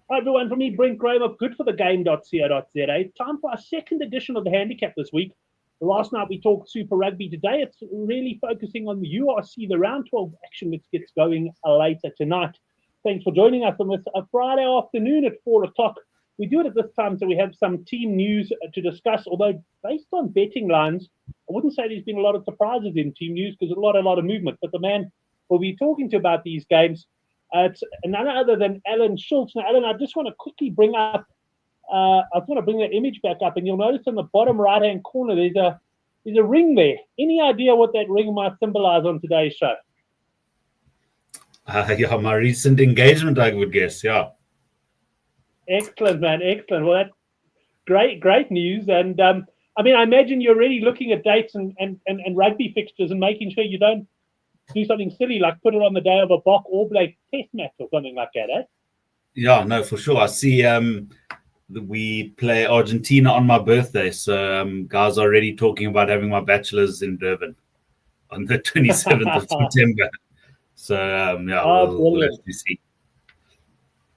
Hi everyone, from me, Brent Graham of goodforthegame.co.za. Time for our second edition of the Handicap this week. Last night we talked Super Rugby. Today it's really focusing on the URC, the round 12 action, which gets going later tonight. Thanks for joining us on this Friday afternoon at 4 o'clock. We do it at this time so we have some team news to discuss, although based on betting lines, I wouldn't say there's been a lot of surprises in team news because a lot of movement. But the man we'll be talking to about these games, it's none other than Alan Schultz. Now, Alan, I just want to quickly bring up, I just want to bring that image back up, and you'll notice in the bottom right-hand corner there's a ring there. Any idea what that ring might symbolize on today's show? Yeah, my recent engagement, I would guess. Yeah. Excellent, man. Excellent. Well, that's great news. And I mean, I imagine you're already looking at dates and rugby fixtures and making sure you don't do something silly like put it on the day of a Bok All Black test match or something like that, eh? Yeah, no, for sure. I see we play Argentina on my birthday. So guys are already talking about having my bachelor's in Durban on the 27th of September. So, we'll have to see.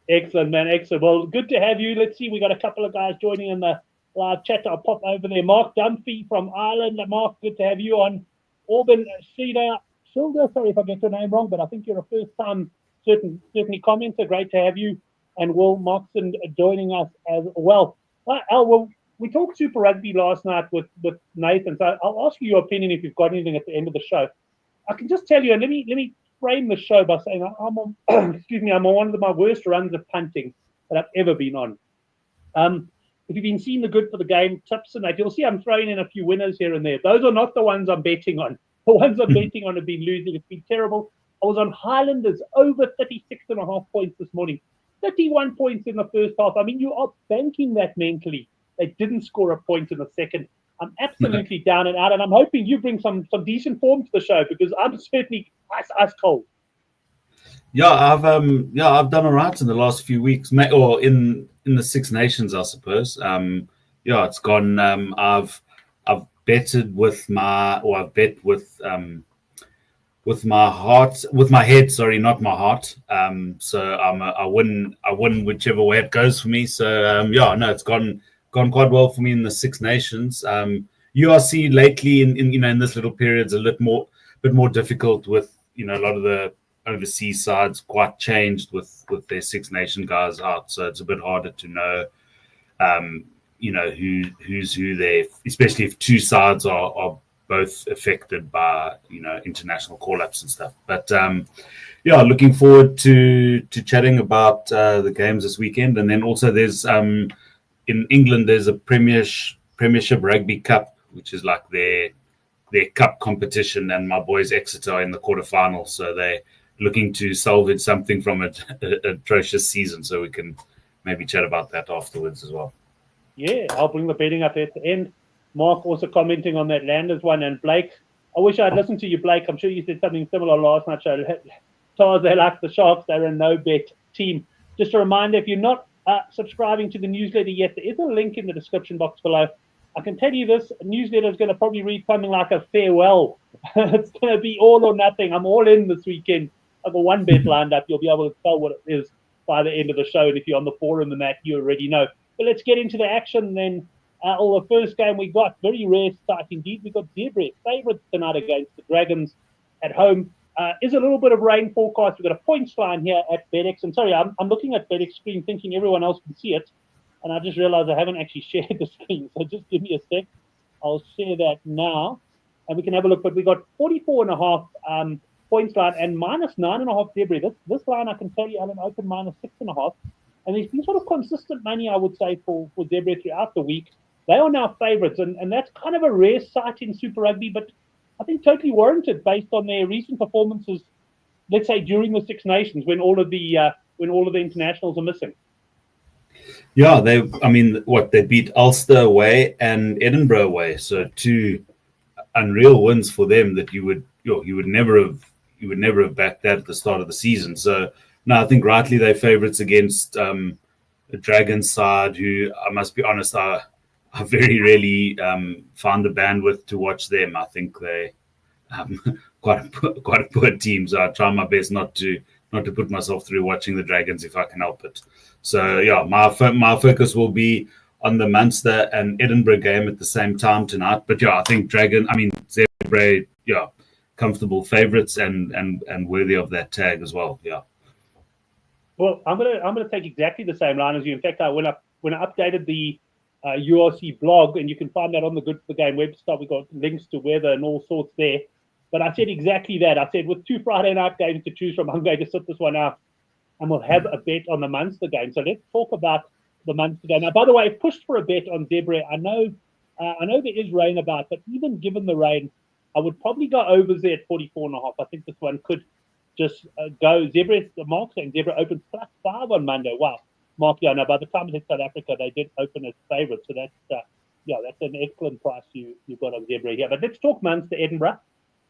Excellent, man. Excellent. Well, good to have you. Let's see. We got a couple of guys joining in the live chat. I'll pop over there. Mark Dunphy from Ireland. Mark, good to have you on. Auburn Schilder, sorry if I get your name wrong, but I think you're a first-time certainly commenter. Great to have you. And Will Moxon joining us as well. Al, well, we talked Super Rugby last night with Nathan, so I'll ask you your opinion if you've got anything at the end of the show. I can just tell you, and let me frame the show by saying I'm on, I'm on one of my worst runs of punting that I've ever been on. If you've been seeing the good for the game tips and that, you'll see I'm throwing in a few winners here and there. Those are not the ones I'm betting on. The ones I'm betting on have been losing. It's been terrible. I was on Highlanders over 36.5 points this morning. 31 points in the first half. I mean, you are banking that mentally. They didn't score a point in the second. I'm absolutely down and out, and I'm hoping you bring some decent form to the show because I'm certainly ice cold. Yeah, I've done all right in the last few weeks, or in the Six Nations, I suppose. It's gone. I've betted with I've bet with my heart, with my head. Sorry, not my heart. So I win whichever way it goes for me. So it's gone quite well for me in the Six Nations. URC lately in this little period is a bit more difficult with a lot of the overseas sides quite changed with their Six Nation guys out, so it's a bit harder to know who's who there, especially if two sides are both affected by international call-ups and stuff. But looking forward to chatting about the games this weekend. And then also there's in England there's a Premiership Rugby Cup, which is like their cup competition, and my boys Exeter are in the quarterfinals, so they're looking to salvage something from an atrocious season, so we can maybe chat about that afterwards as well. Yeah, I'll bring the betting up at the end. Mark also commenting on that Landers one, and Blake, I wish I'd listened to you, Blake. I'm sure you said something similar last night. Tars, they like the Sharks. They're a no-bet team. Just a reminder, if you're not subscribing to the newsletter yet, there is a link in the description box below. I can tell you this newsletter is going to probably read something like a farewell. It's going to be all or nothing. I'm all in this weekend. I've got one bet lined up. You'll be able to tell what it is by the end of the show. And if you're on the forum and that, you already know. But let's get into the action then. The first game we got, very rare start indeed. We got Zebra favourites tonight against the Dragons at home. Is a little bit of rain forecast. We've got a points line here at BetX. And sorry, I'm looking at BetX screen thinking everyone else can see it. And I just realized I haven't actually shared the screen. So just give me a sec. I'll share that now. And we can have a look. But we got 44.5 points line and minus 9.5 Zebra. This line, I can tell you, Alan, open minus 6.5. And there's been sort of consistent money, I would say, for Zebra throughout the week. They are now favourites, and that's kind of a rare sight in Super Rugby, but I think totally warranted based on their recent performances, let's say during the Six Nations when all of the internationals are missing. Yeah, they beat Ulster away and Edinburgh away, so two unreal wins for them that you would never have backed that at the start of the season. So no, I think rightly they're favourites against the Dragons side, who I must be honest, I very rarely found the bandwidth to watch them. I think they quite a poor team, so I try my best not to not to put myself through watching the Dragons if I can help it. So yeah, my focus will be on the Munster and Edinburgh game at the same time tonight. But yeah, I think Zebra, yeah, comfortable favourites and worthy of that tag as well. Yeah. Well, I'm gonna take exactly the same line as you. In fact, when I updated the URC blog, and you can find that on the Good for the Game website. We got links to weather and all sorts there. But I said exactly that. I said with 2 Friday night games to choose from, I'm going to sit this one out, and we'll have a bet on the Munster game. So let's talk about the Munster game. Now, by the way, I pushed for a bet on Zebra. I know there is rain about, but even given the rain, I would probably go over there at 44.5. I think this one could just go. Mark saying Zebra opens +5 on Monday. Wow. Mark, yeah, no, by the time it hit South Africa, they did open as favourites. So that's an excellent price you got on Zebra here. But let's talk Munster Edinburgh.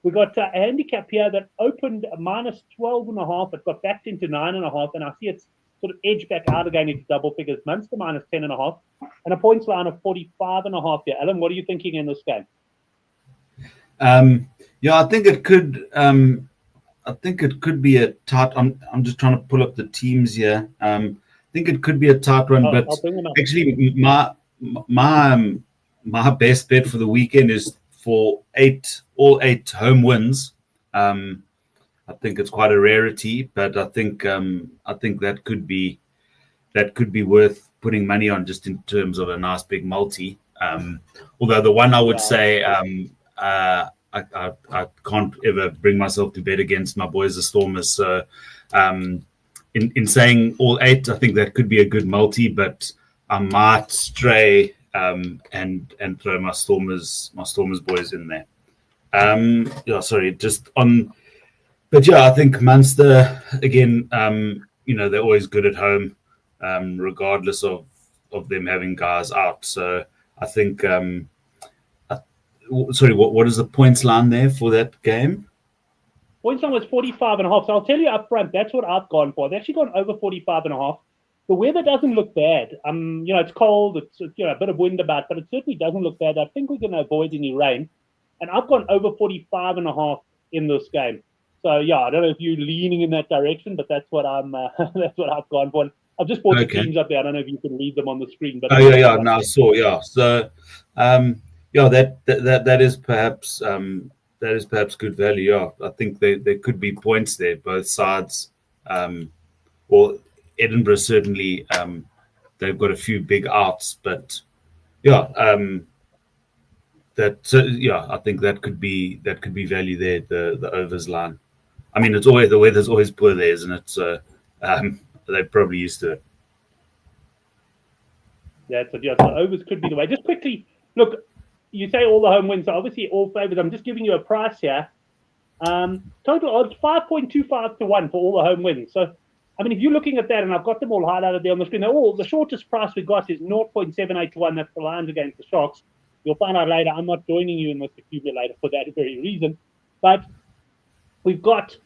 We got a handicap here that opened -12.5. It got backed into 9.5, and I see it's sort of edged back out again into double figures. Munster -10.5, and a points line of 45.5 here. Alan, what are you thinking in this game? Yeah, I think it could. I think it could be a tight. I'm just trying to pull up the teams here. I think it could be a tight one, but actually, my best bet for the weekend is for all eight home wins. I think it's quite a rarity, but I think that could be worth putting money on just in terms of a nice big multi. Although the one I would say I can't ever bring myself to bet against my boys the Stormers. So in saying all 8, I think that could be a good multi, but I might stray and throw my Stormers boys in there. But yeah, I think Munster again. They're always good at home, regardless of them having guys out. So I think. What is the points line there for that game? Points line was 45.5. So I'll tell you up front, that's what I've gone for. I've actually gone over 45.5. The weather doesn't look bad. It's cold. It's a bit of wind about, but it certainly doesn't look bad. I think we're going to avoid any rain, and I've gone over 45.5 in this game. So yeah, I don't know if you're leaning in that direction, but that's what that's what I've gone for. I've just brought the teams up there. I don't know if you can read them on the screen. But no, I saw. Yeah, so. That is perhaps good value. Yeah, I think there could be points there, both sides. Or Edinburgh certainly, they've got a few big outs, but yeah, I think that could be value there. The overs line. I mean, the weather's always poor there, isn't it? So they're probably used to it. Yeah, so the overs could be the way. Just quickly, look. You say all the home wins, so obviously all favours. I'm just giving you a price here. Total odds 5.25 to 1 for all the home wins. So, I mean, if you're looking at that, and I've got them all highlighted there on the screen, the shortest price we got is 0.78 to 1. That's the Lions against the Sharks. You'll find out later. I'm not joining you in this accumulator for that very reason. But we've got,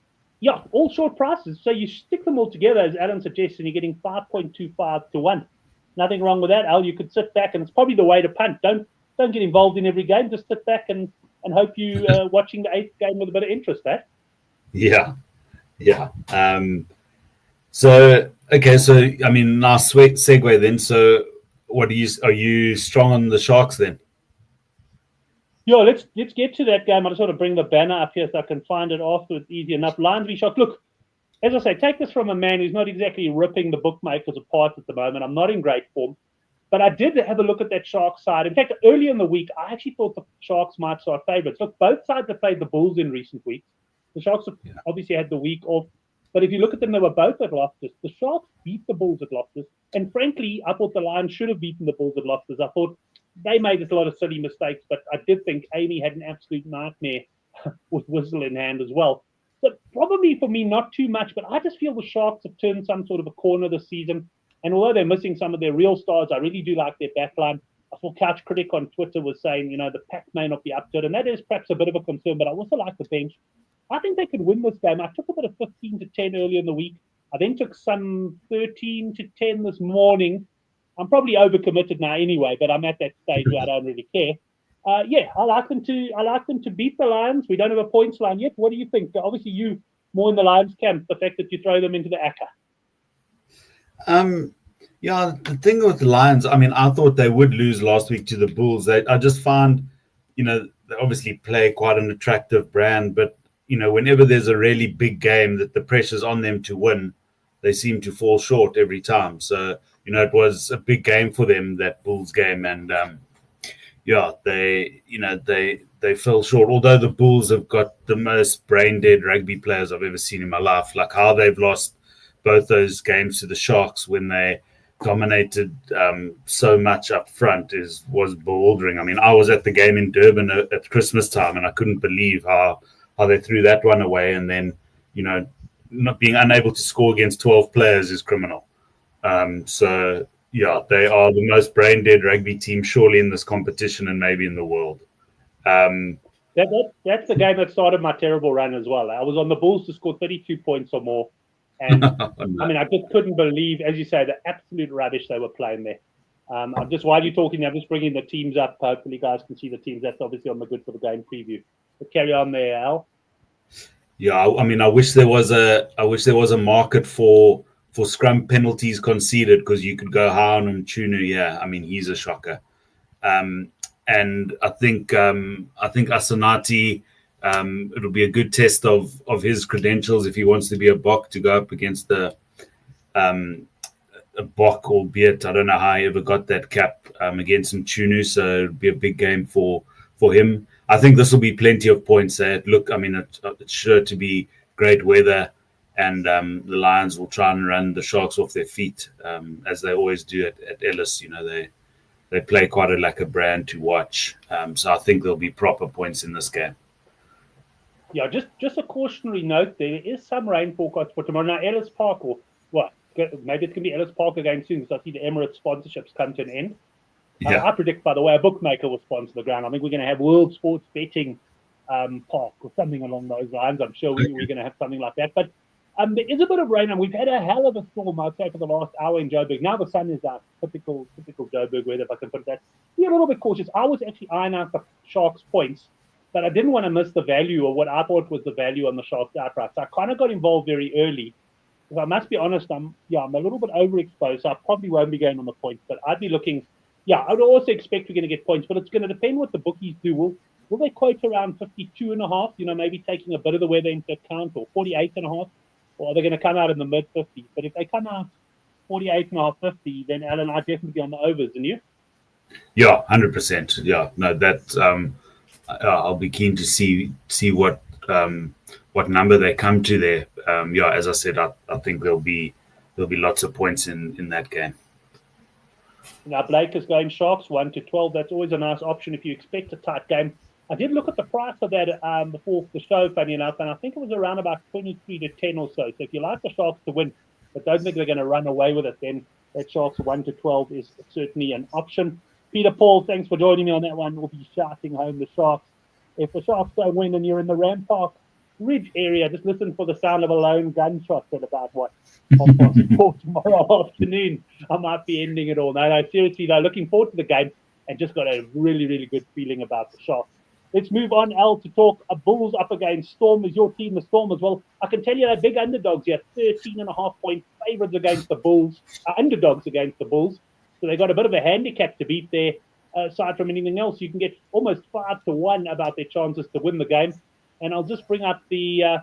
all short prices. So you stick them all together, as Alan suggests, and you're getting 5.25 to 1. Nothing wrong with that, Al. You could sit back, and it's probably the way to punt. Don't get involved in every game. Just sit back and hope you watching the 8th game with a bit of interest, eh? Yeah. So I mean, nice segue then. So, are you strong on the Sharks then? Yeah, let's get to that game. I'll just sort of bring the banner up here so I can find it afterwards. Easy enough. Lions v Sharks. Look, as I say, take this from a man who's not exactly ripping the bookmakers apart at the moment. I'm not in great form. But I did have a look at that Sharks side. In fact, earlier in the week, I actually thought the Sharks might start favourites. Look, both sides have played the Bulls in recent weeks. The Sharks have obviously had the week off. But if you look at them, they were both at Loftus. The Sharks beat the Bulls at Loftus. And frankly, I thought the Lions should have beaten the Bulls at Loftus. I thought they made a lot of silly mistakes. But I did think Amy had an absolute nightmare with whistle in hand as well. So probably for me, not too much. But I just feel the Sharks have turned some sort of a corner this season. And although they're missing some of their real stars, I really do like their backline. I saw Couch Critic on Twitter was saying, the pack may not be up to it. And that is perhaps a bit of a concern, but I also like the bench. I think they could win this game. I took a bit of 15 to 10 earlier in the week. I then took some 13 to 10 this morning. I'm probably overcommitted now anyway, but I'm at that stage where I don't really care. I like them to beat the Lions. We don't have a points line yet. What do you think? Obviously, more in the Lions camp, the fact that you throw them into the ACCA? Yeah, the thing with the Lions, I mean, I thought they would lose last week to the Bulls. I just found, they obviously play quite an attractive brand, but, whenever there's a really big game that the pressure's on them to win, they seem to fall short every time. So, it was a big game for them, that Bulls game. And, they fell short. Although the Bulls have got the most brain-dead rugby players I've ever seen in my life, like how they've lost both those games to the Sharks when they dominated so much up front was bewildering. I mean, I was at the game in Durban at Christmas time, and I couldn't believe how they threw that one away. And then, not being unable to score against 12 players is criminal. So, yeah, they are the most brain-dead rugby team surely in this competition and maybe in the world. That's the game that started my terrible run as well. I was on the Bulls to score 32 points or more. And I mean, I just couldn't believe, as you say, the absolute rubbish they were playing there. I'm just, while you're talking, I'm just bringing the teams up. Hopefully, you guys can see the teams. That's obviously on the Good for the Game preview. But carry on there, Al. Yeah, I mean, I wish there was a market for scrum penalties conceded, because you could go high on Mchunu. Yeah, I mean, he's a shocker. And I think Asanati. It'll be a good test of his credentials if he wants to be a Bok, to go up against a Bok, albeit I don't know how he ever got that cap against Mchunu, so it'll be a big game for him. I think this will be plenty of points there. Look, I mean, it's sure to be great weather, and the Lions will try and run the Sharks off their feet, as they always do at Ellis. They play quite a brand to watch, so I think there'll be proper points in this game. Yeah, just a cautionary note. There is some rain forecast for tomorrow. Now, Ellis Park, or what? Maybe it's going to be Ellis Park again soon, because I see the Emirates sponsorships come to an end. Yeah. I predict, by the way, a bookmaker will sponsor the ground. I think we're going to have World Sports Betting Park or something along those lines. I'm sure we're going to have something like that. But there is a bit of rain, and we've had a hell of a storm, I'd say, for the last hour in Joburg. Now the sun is out. Typical Joburg weather, if I can put it that. Be a little bit cautious. I was actually eyeing out the Sharks' points, but I didn't want to miss the value, or what I thought was the value on the Sharks outright. So I kind of got involved very early. If I must be honest, I'm a little bit overexposed, so I probably won't be going on the points. But I'd be looking, I would also expect we're going to get points, but it's going to depend what the bookies do. Will they quote around 52.5, maybe taking a bit of the weather into account, or 48.5, or are they going to come out in the mid-50s? But if they come out 48.5, 50, then Alan, I'd definitely be on the overs, and you? Yeah, 100%. Yeah, no, that... I'll be keen to see what number they come to there. As I said, I think there'll be lots of points in that game. Now Blake is going Sharks 1-12. That's always a nice option if you expect a tight game. I did look at the price of that before the show, funny enough, and I think it was around about 23-10 or so. So if you like the Sharks to win, but don't think they're going to run away with it, then that Sharks 1-12 is certainly an option. Peter Paul, thanks for joining me on that one. We'll be shouting home the Sharks. If the Sharks don't win and you're in the Rampart Ridge area, just listen for the sound of a lone gunshot at about, 4 tomorrow afternoon. I might be ending it all. No, seriously, though, looking forward to the game and just got a really, really good feeling about the Sharks. Let's move on, Al, to talk Bulls up against Storm. Is your team the Storm as well? I can tell you they're big underdogs here, 13.5-point favourites against the Bulls, underdogs against the Bulls. So they got a bit of a handicap to beat there. Aside from anything else, you can get almost 5-1 about their chances to win the game. And I'll just bring up the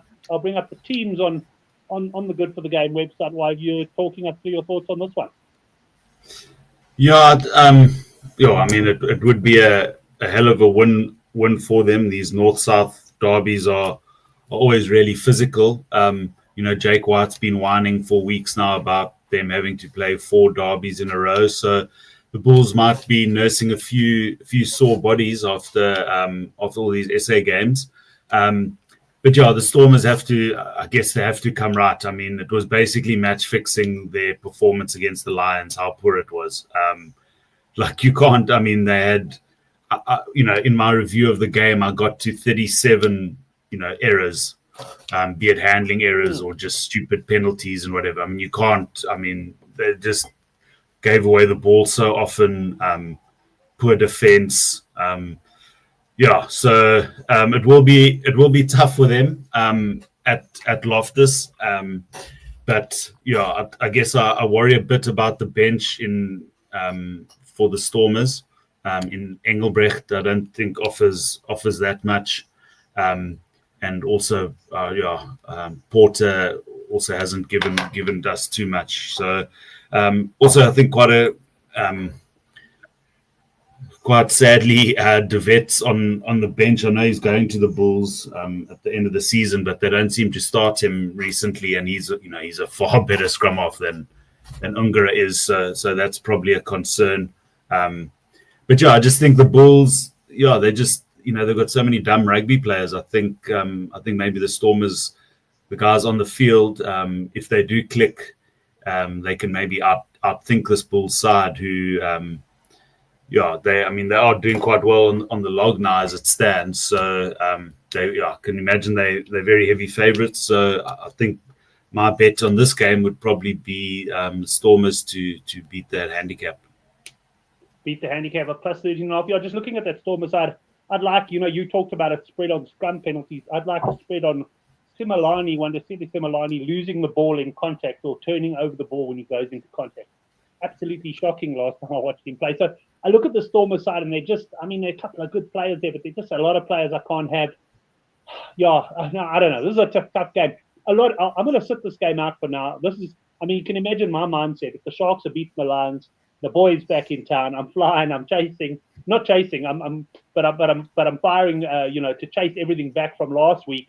teams on the Good for the Game website while you're talking up to your thoughts on this one. Yeah, I mean, it would be a hell of a win for them. These north-south derbies are always really physical. Jake White's been whining for weeks now about them having to play 4 derbies in a row. So the Bulls might be nursing a few sore bodies after all these SA games. But the Stormers have to come right. I mean, it was basically match fixing their performance against the Lions, how poor it was. You can't, I mean, they had, in my review of the game, I got to 37, errors, be it handling errors or just stupid penalties and whatever. I mean, you can't, they just gave away the ball so often, poor defense. So it will be tough for them. at Loftus. But yeah, I guess I worry a bit about the bench in for the Stormers. In Engelbrecht, I don't think offers that much, and also Porter also hasn't given us too much. So also I think quite sadly, De Vet's on the bench. I know he's going to the Bulls at the end of the season, but they don't seem to start him recently, and he's a far better scrum half than Ungara is. So that's probably a concern. But yeah, I just think the Bulls, they just they've got so many dumb rugby players. I think maybe the Stormers, the guys on the field, if they do click, they can maybe outthink this Bulls side who. They are doing quite well on the log now as it stands. So I can imagine they're very heavy favourites. So I think my bet on this game would probably be Stormers to beat that handicap. Beat the handicap of plus 13.5. Yeah, just looking at that Stormer side, I'd like, you talked about a spread on scrum penalties. I'd like a spread on Simelane, Simelane losing the ball in contact or turning over the ball when he goes into contact. Absolutely shocking last time I watched him play. So I look at the Stormer side and they're a couple of good players there, but they're just a lot of players I can't have. Yeah, I don't know. This is a tough game. I'm going to sit this game out for now. You can imagine my mindset. If the Sharks are beating the Lions, the boys back in town, I'm flying, I'm chasing, not chasing, I'm firing, to chase everything back from last week.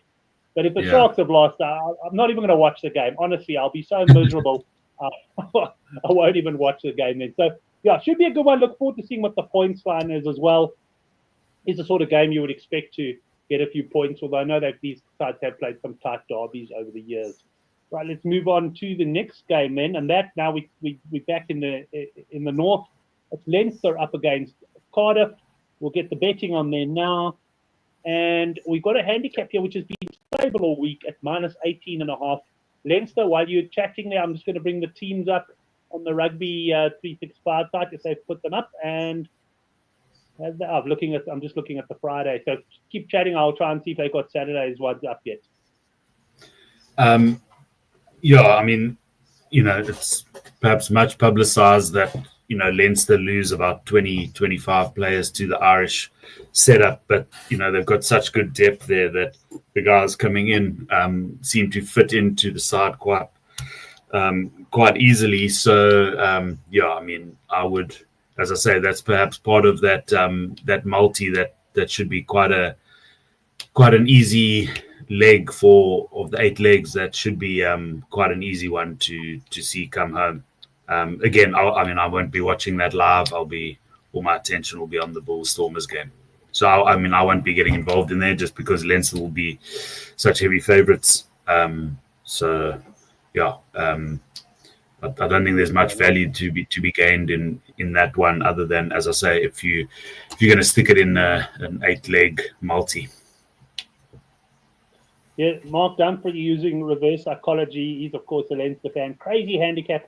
But if the Sharks have lost, I'm not even going to watch the game. Honestly, I'll be so miserable. I won't even watch the game then. So, yeah, should be a good one. Look forward to seeing what the points line is as well. It's the sort of game you would expect to get a few points, although I know that these sides have played some tight derbies over the years. Right, let's move on to the next game then. And that now we're back in the north. It's Leinster up against Cardiff. We'll get the betting on there now. And we've got a handicap here, which has been stable all week at minus 18.5. Leinster, while you're chatting there, I'm just going to bring the teams up on the Rugby 365 site if they've put them up. And I'm just looking at the Friday. So keep chatting. I'll try and see if they've got Saturday's ones up yet. It's perhaps much publicized that, Leinster lose about 20, 25 players to the Irish setup, but, they've got such good depth there that the guys coming in seem to fit into the side quite easily. So, I would, as I say, that's perhaps part of that multi that should be quite an easy leg of the 8 legs. That should be quite an easy one to see come home. Again, I won't be watching that live. All my attention will be on the Bulls Stormers game. So I won't be getting involved in there just because Leinster will be such heavy favourites. I don't think there's much value to be gained in that one, other than, as I say, if you're going to stick it in an 8-leg multi. Yeah, Mark Dunfrey using reverse psychology. He's, of course, a Leinster fan. Crazy handicap,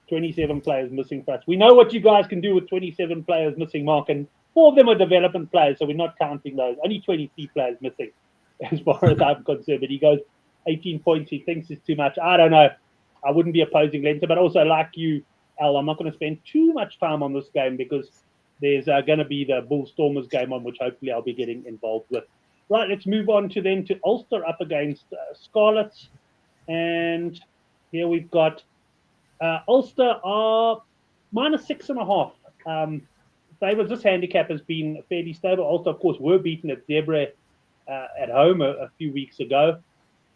27 players missing for us. We know what you guys can do with 27 players missing, Mark, and 4 of them are development players, so we're not counting those. Only 23 players missing, as far as I'm concerned. But he goes 18 points. He thinks it's too much. I don't know. I wouldn't be opposing Leinster, but also like you, Al, I'm not going to spend too much time on this game because there's going to be the Bull Stormers game on, which hopefully I'll be getting involved with. Right, let's move on to Ulster up against Scarlets. And here we've got Ulster are minus 6.5. Favourites, this handicap has been fairly stable. Ulster, of course, were beaten at Zebre at home a few weeks ago.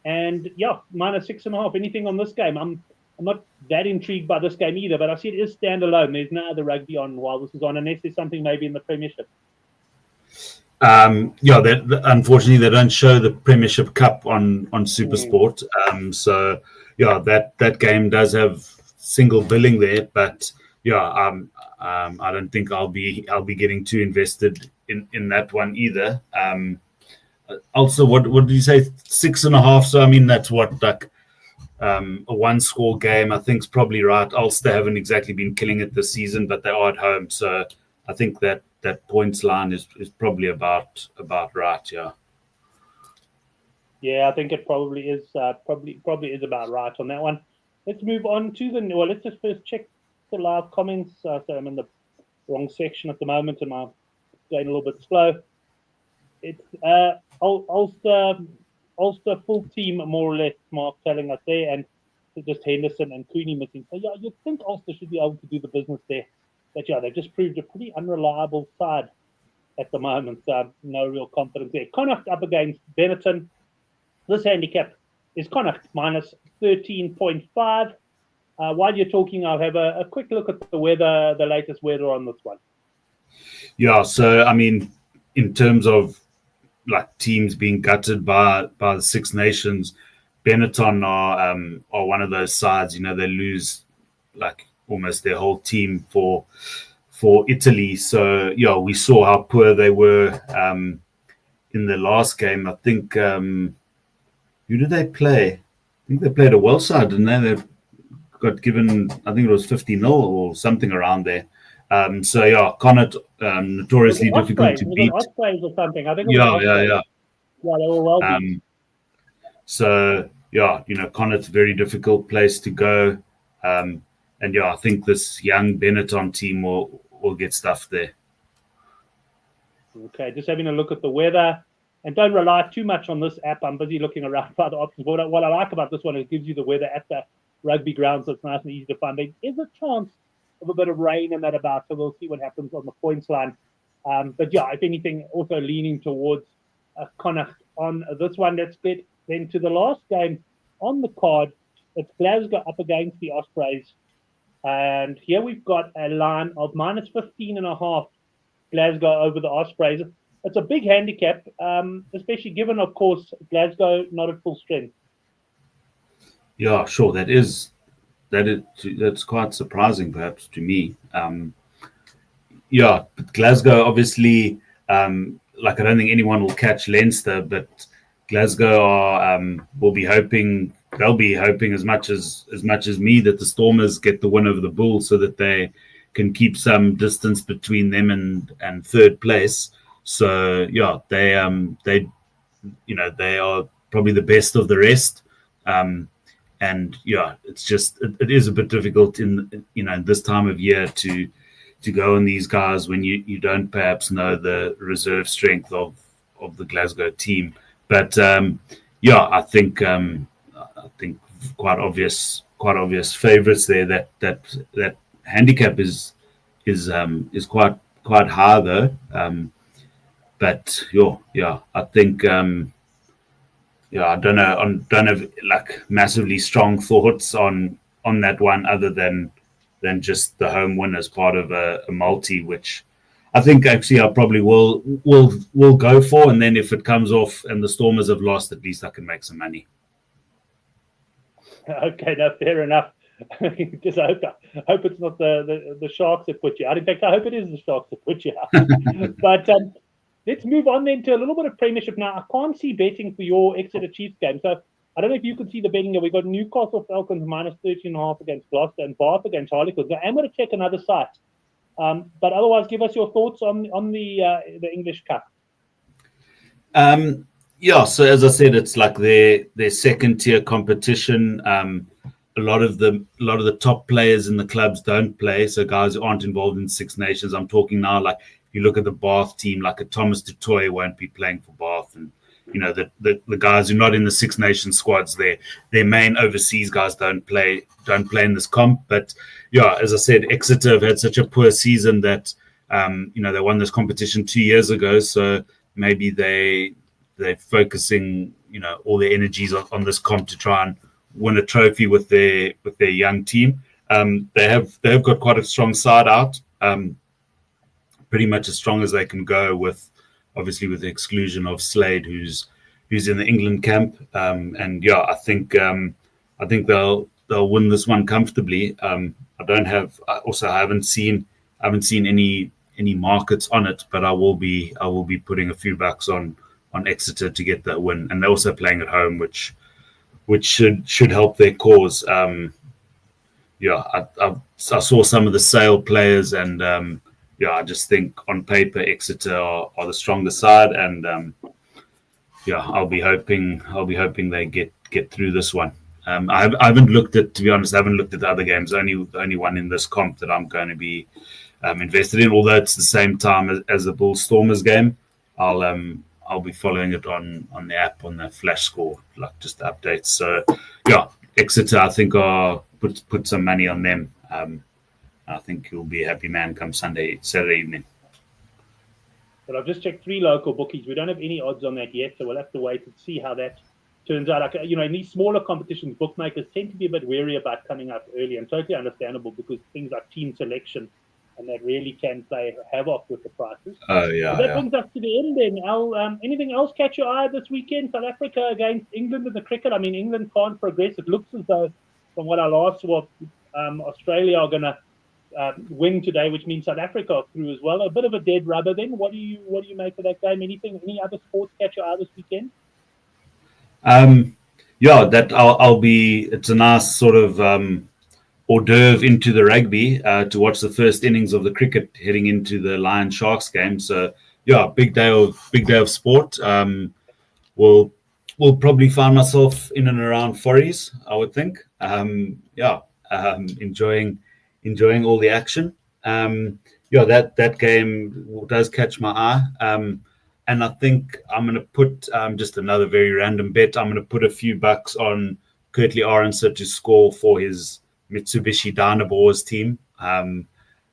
And yeah, minus 6.5. Anything on this game? I'm not that intrigued by this game either, but I see it is standalone. There's no other rugby on while this is on, unless there's something maybe in the Premiership. Unfortunately, they don't show the Premiership Cup on SuperSport. So yeah, that game does have single billing there, but yeah, I don't think I'll be getting too invested in that one either. Also, what did you say? 6.5. So that's what, like a 1-score game. I think is probably right. Ulster haven't exactly been killing it this season, but they are at home, so I think that points line is probably about right. Yeah. Yeah, I think it probably is. Probably is about right on that one. Let's move on to let's just first check the live comments. So I'm in the wrong section at the moment, and I'm going a little bit slow. It's Ulster full team more or less. Mark telling us there, and just Henderson and Cooney missing. So yeah, you'd think Ulster should be able to do the business there. But yeah, they've just proved a pretty unreliable side at the moment. So no real confidence there. Connacht up against Benetton. This handicap is Connacht minus 13.5. While you're talking, I'll have a quick look at the weather, the latest weather on this one. Yeah, so I mean, in terms of like teams being gutted by the Six Nations, Benetton are one of those sides. You know, they lose like almost their whole team for Italy. So yeah, we saw how poor they were in the last game. I think who did they play? I think they played a Welsh side, didn't they? They got given, I think it was 50-0 or something around there. So yeah, Connacht notoriously difficult to beat. Ospreys or something. I think it Yeah, was yeah. Yeah, they were well beat. So yeah, Connacht's a very difficult place to go. And yeah, I think this young Benetton team will get stuff there. Okay, just having a look at the weather. And don't rely too much on this app. I'm busy looking around for other options. What I like about this one is it gives you the weather at the rugby ground, so it's nice and easy to find. There is a chance of a bit of rain and that about, so we'll see what happens on the points line. But yeah, if anything, also leaning towards Connacht on this one. Let's get then to the last game on the card. It's Glasgow up against the Ospreys. And here we've got a line of minus 15.5 Glasgow over the Ospreys. It's a big handicap, especially given, of course, Glasgow not at full strength. Yeah, sure. That's quite surprising, perhaps to me. Yeah, but Glasgow obviously, like I don't think anyone will catch Leinster, but Glasgow will be hoping. They'll be hoping as much as me that the Stormers get the win over the Bulls, so that they can keep some distance between them and third place. So yeah, they are probably the best of the rest. And yeah, it's just it is a bit difficult in this time of year to go on these guys when you don't perhaps know the reserve strength of the Glasgow team. But yeah, I think quite obvious favourites there. That handicap is quite high though. But yeah, I think I don't know. I don't have like massively strong thoughts on that one, other than just the home win as part of a multi, which I think actually I probably will go for. And then if it comes off and the Stormers have lost, at least I can make some money. Okay, no, fair enough. Just I hope it's not the Sharks that put you out. In fact, I hope it is the Sharks that put you out. But let's move on then to a little bit of Premiership now. I can't see betting for your Exeter Chiefs game. So I don't know if you can see the betting here. We've got Newcastle Falcons minus 13.5 against Gloucester and Bath against Harlequins. Now, I'm going to check another site. But otherwise, give us your thoughts on the English Cup. Yeah, so as I said, it's like their second tier competition. A lot of the top players in the clubs don't play, so guys who aren't involved in Six Nations. I'm talking now, like if you look at the Bath team, like a Thomas du Toit won't be playing for Bath, and the guys who are not in the Six Nations squads, their main overseas guys don't play in this comp. But yeah, as I said, Exeter have had such a poor season that they won this competition 2 years ago, so maybe they're focusing all their energies on this comp to try and win a trophy with their young team. They have got quite a strong side out, pretty much as strong as they can go, with obviously with the exclusion of Slade, who's in the England camp. And yeah, I think they'll win this one comfortably. I haven't seen any markets on it, but I will be putting a few bucks on Exeter to get that win, and they're also playing at home, which should help their cause. I saw some of the Sale players, and I just think on paper Exeter are the stronger side, and yeah, I'll be hoping they get through this one. I haven't looked at, to be honest, I haven't looked at the other games. Only one in this comp that I'm going to be invested in. Although it's the same time as the Bulls Stormers game, I'll be following it on the app on the flash score, like just the updates. So yeah, Exeter, I think I'll put some money on them. I think he'll be a happy man come Saturday evening. But I've just checked 3 local bookies. We don't have any odds on that yet, so we'll have to wait and see how that turns out. Like, in these smaller competitions, bookmakers tend to be a bit wary about coming up early, and totally understandable, because things like team selection and that really can play havoc with the prices. Oh yeah. But that brings us to the end then. Al, anything else catch your eye this weekend? South Africa against England in the cricket. I mean, England can't progress. It looks as though, from what I last saw, Australia are going to win today, which means South Africa are through as well. A bit of a dead rubber then. What do you make of that game? Any other sports catch your eye this weekend? Yeah, that I'll be. It's a nice sort of hors d'oeuvre into the rugby to watch the first innings of the cricket heading into the Lion Sharks game. So yeah, big day of sport. We'll probably find myself in and around Forries, I would think. Enjoying all the action. That game does catch my eye. And I think I'm going to put just another very random bet. I'm going to put a few bucks on Kurtley Arendse to score for his Mitsubishi Dynaboars team.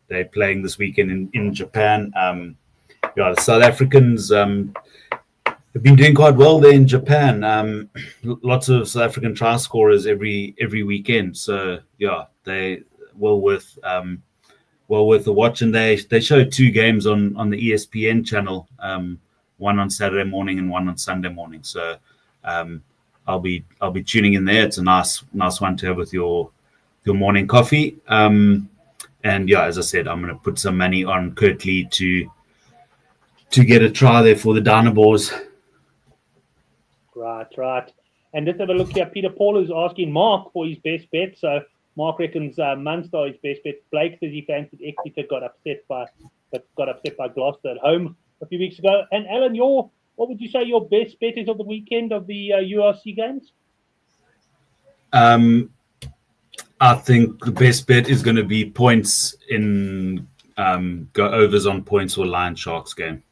They're playing this weekend in Japan. The South Africans have been doing quite well there in Japan. Lots of South African try scorers every weekend. So yeah, they well worth the watch. And they show 2 games on the ESPN channel. One on Saturday morning and one on Sunday morning. So I'll be tuning in there. It's a nice one to have with your morning coffee. And yeah, as I said, I'm going to put some money on Kurtley to get a try there for the Dynaboars. Right. And let's have a look here. Peter Paul is asking Mark for his best bet. So Mark reckons Munster is best bet. Blake says he fancied Exeter, got upset by Gloucester at home a few weeks ago. And Alan, what would you say your best bet is of the weekend of the URC games? I think the best bet is going to be points in go overs on points for Lion Sharks game.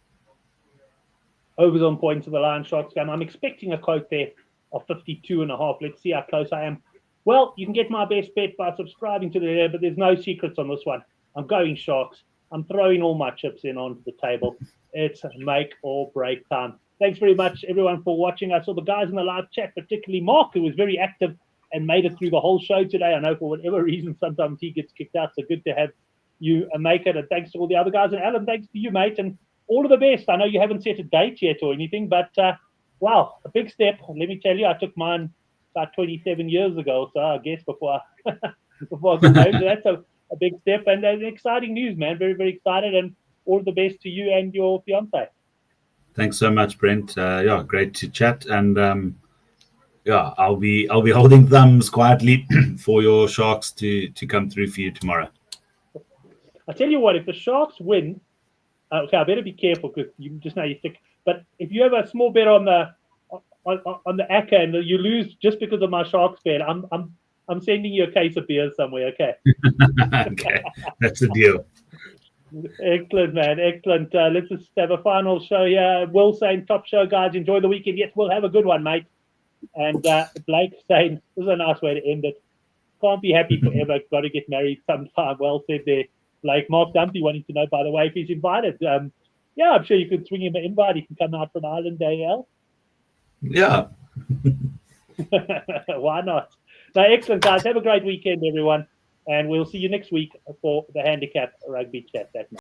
Overs on points of the Lion Sharks game. I'm expecting a quote there of 52.5. Let's see how close I am. Well, you can get my best bet by subscribing to the but there's no secrets on this one. I'm going Sharks. I'm throwing all my chips in onto the table. It's make or break time. Thanks very much, everyone, for watching. I saw the guys in the live chat, particularly Mark, who was very active and made it through the whole show today. I know for whatever reason, sometimes he gets kicked out. So good to have you make it. And thanks to all the other guys. And Alan, thanks to you, mate. And all of the best. I know you haven't set a date yet or anything, but wow, a big step. Let me tell you, I took mine about 27 years ago. So I guess before I got home. So that's a big step. And exciting news, man. Very, very excited. And all the best to you and your fiance. Thanks so much, Brent. Great to chat. And I'll be holding thumbs quietly for your Sharks to come through for you tomorrow. I tell you what, if the Sharks win, okay, I better be careful because you just know you stick. But if you have a small bet on the ACCA and you lose just because of my Sharks bet, I'm sending you a case of beer somewhere. Okay. Okay, that's the deal. Excellent, man. Excellent. Let's just have a final show here. Will saying, top show, guys. Enjoy the weekend. Yes, we'll have a good one, mate. And Blake saying, this is a nice way to end it. Can't be happy forever. Got to get married sometime. Well said there, Blake. Mark Dumpy wanting to know, by the way, if he's invited. I'm sure you could swing him an invite. He can come out from Ireland, AL. Yeah. Why not? So excellent, guys. Have a great weekend, everyone. And we'll see you next week for the Handicap Rugby Chat. That night.